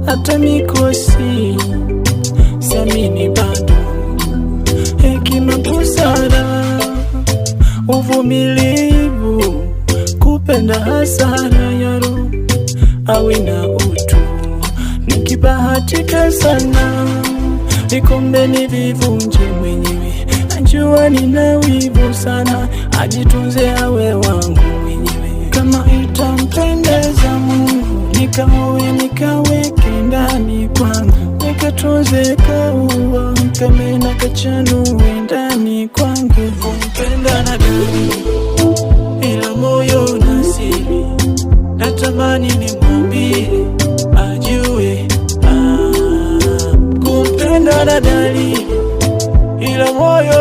hata mikosi siamini bado. Hekima, busara, uvumilivu, kupenda hasara ya roho awe na utu. Nikibahatika sana vikombe nivivunje mwenyewe, najua nina wivu sana, ajitunze awe wangu mwenyewe. Kama itampendeza Mungu nikaoe, nikaweke ndani kwangu, nikatunze kaua kame na kachanue ndani kwangu. Kumpenda na duni ila moyo na siri, natamani nimwambie ajue. Kumpenda na dalili ila moyo